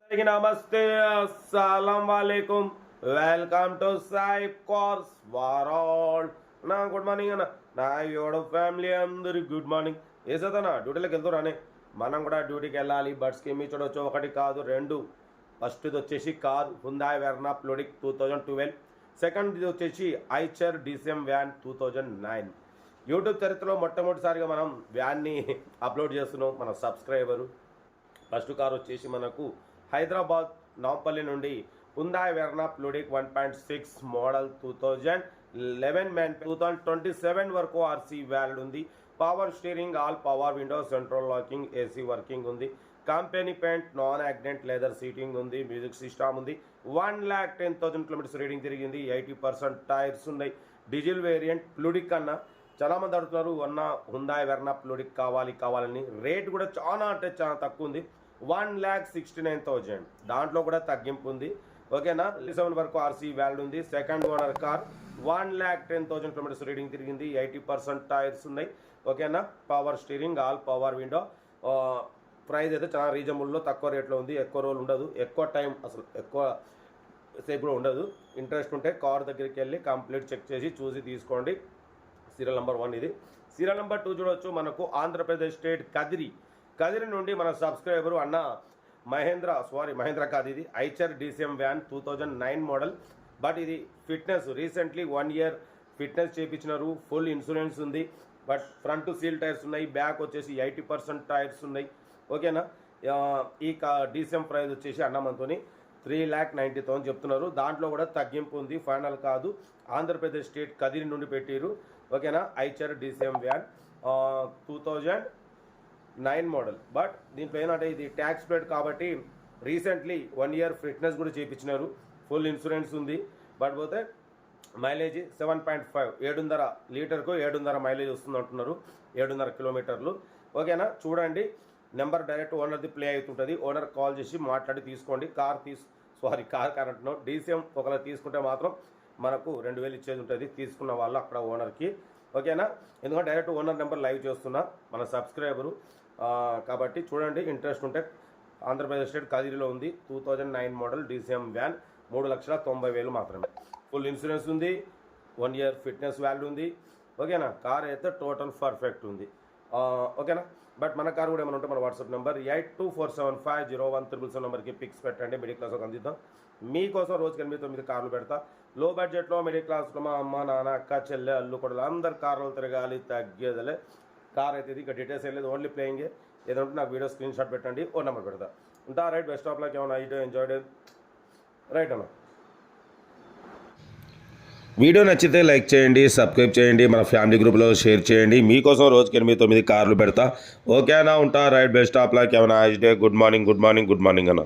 అందరికీ నమస్తే, అస్సలం వాలేకుం. Welcome to Sai cars world. నా గుడ్ మార్నింగ్ అన్న, నా యోడ ఫ్యామిలీ అందరికి గుడ్ మార్నింగ్. వేసేదన్నా డ్యూటీలోకి వెళ్తారానే, మనం కూడా డ్యూటీకి వెళ్ళాలి. బట్స్కి మీ చూడవచ్చు, ఒకటి కాదు రెండు. ఫస్ట్ది వచ్చేసి కార్ హుందాయ్ వెర్నా ప్లోడిక్ 2012. సెకండ్ది వచ్చేసి ఐచర్ డీసీఎం వ్యాన్ 2009. యూట్యూబ్ చరిత్రలో మొట్టమొదటిసారిగా మనం వ్యాన్ని అప్లోడ్ చేస్తున్నాం మన సబ్స్క్రైబరు. ఫస్ట్ కార్ వచ్చేసి మనకు హైదరాబాద్ నాంపల్లి నుండి హుందాయ్ వెర్నా ప్లూడిక్ 1.6 మోడల్ 2011 మ్యాన్ 2027 వరకు ఆర్సీ వ్యాలిడ్ ఉంది. Power steering, all power window, central locking, AC working ఉంది. Company paint, non accident leather seating ఉంది. మ్యూజిక్ సిస్టమ్ ఉంది. 1,10,000 కిలోమీటర్స్ రీడింగ్ తిరిగింది. 80% టైర్స్ ఉన్నాయి. డీజిల్ వేరియంట్ ప్లూడిక్ అన్న చాలామంది అడుగుతున్నారు, అన్న హుందాయ్ వెర్నా ప్లూడిక్ కావాలని. రేట్ కూడా చాలా అంటే చాలా తక్కువ ఉంది. 1,69,000. దాంట్లో కూడా తగ్గింపు ఉంది. ఓకేనా. 7 వరకు ఆర్సీ వ్యాలిడ్ ఉంది. Second owner car 1,10,000 kilometres reading తిరిగింది. 80% టైర్స్ ఉన్నాయి. ఓకేనా. Power steering, all power window. Price అయితే చాలా రీజనబుల్లో, తక్కువ రేట్లో ఉంది. ఎక్కువ రోజులు ఉండదు, ఎక్కువ టైం అసలు ఎక్కువ సేపు కూడా ఉండదు. ఇంట్రెస్ట్ ఉంటే కార్ దగ్గరికి వెళ్ళి కంప్లీట్ చెక్ చేసి చూసి తీసుకోండి. సీరియల్ నెంబర్ 1 ఇది. సీరియల్ నెంబర్ 2 చూడవచ్చు. మనకు ఆంధ్రప్రదేశ్ స్టేట్ కదిరి నుండి మన సబ్స్క్రైబరు అన్న మహేంద్ర కాదు, ఇది Eicher DCM van 2009 model. But ఇది ఫిట్నెస్ రీసెంట్లీ 1 ఇయర్ ఫిట్నెస్ చేయించినారు. ఫుల్ ఇన్సూరెన్స్ ఉంది. బట్ ఫ్రంట్ సీల్ టైర్స్ ఉన్నాయి. బ్యాక్ వచ్చేసి 80% టైర్స్ ఉన్నాయి. ఓకేనా. ఈ డీసీఎం ప్రైస్ వచ్చేసి అన్న మనతోని 3,90,000 చెప్తున్నారు. దాంట్లో కూడా తగ్గింపు ఉంది, ఫైనల్ కాదు. ఆంధ్రప్రదేశ్ స్టేట్ కదిరి నుండి పెట్టిరు. ఓకేనా. Eicher DCM van 2009 model. But దీంట్లో ఏంటంటే ఇది ట్యాక్స్ ప్లేట్ కాబట్టి రీసెంట్లీ 1 ఇయర్ ఫిట్నెస్ కూడా చేయించినారు. ఫుల్ ఇన్సూరెన్స్ ఉంది. బట్ పోతే మైలేజ్ 7.5, 7.5 లీటర్కు 7.5 మైలేజ్ వస్తుంది అంటున్నారు. 7.5 కిలోమీటర్లు. ఓకేనా. చూడండి, నెంబర్ డైరెక్ట్ ఓనర్ది ప్లే అవుతుంటుంది. ఓనర్ కాల్ చేసి మాట్లాడి తీసుకోండి. కార్ కరెంట్ను డీసీఎం ఒకవేళ తీసుకుంటే మాత్రం మనకు 2,000 ఇచ్చేది ఉంటుంది తీసుకున్న వాళ్ళు అక్కడ ఓనర్కి. ఓకేనా. ఎందుకంటే డైరెక్ట్ ఓనర్ నెంబర్ లైవ్ చేస్తున్నా మన సబ్స్క్రైబరు కాబట్టి చూడండి. ఇంట్రెస్ట్ ఉంటే ఆంధ్రప్రదేశ్ స్టేట్ కదిరిలో ఉంది. 2009 మోడల్ డీసీఎం వ్యాన్ 3,90,000 మాత్రమే. ఫుల్ ఇన్సూరెన్స్ ఉంది. 1 ఇయర్ ఫిట్నెస్ వాల్యూ ఉంది. ఓకేనా. కార్ అయితే టోటల్ పర్ఫెక్ట్ ఉంది. ఓకేనా. బట్ మన కార్ కూడా ఏమైనా ఉంటే మన వాట్సాప్ నెంబర్ 8247501377 నెంబర్కి పిక్స్ పెట్టండి. మిడిల్ క్లాస్ అందిద్దాం మీకోసం. రోజుకి 8-9 కార్లు పెడతా. లో బడ్జెట్లో మిడిల్ క్లాస్లో మా అమ్మ నాన్న అక్క చెల్లె అల్లు కూడా అందరు కార్లు తిరగాలి, తగ్గేదలే. కార్ అయితే ఇది ఇక డీటెయిల్స్ ఏం లేదు, ఓన్లీ ప్లేయింగే. ఏదంటే నాకు వీడియో స్క్రీన్ షాట్ పెట్టండి, ఓ నెంబర్ పెడతా. ఉంటా రైట్. Best of luck. ఏమైనా ఐటో ఎంజాయ్డ్ రైట్ అన్న. వీడియో నచ్చితే లైక్ చేయండి, సబ్స్క్రైబ్ చేయండి, మన ఫ్యామిలీ గ్రూప్లో షేర్ చేయండి. మీకోసం రోజుకి 8-9 కార్లు పెడతా. ఓకేనా. ఉంటా రైట్. Best of luck. ఏమైనా డే. గుడ్ మార్నింగ్ అన్న.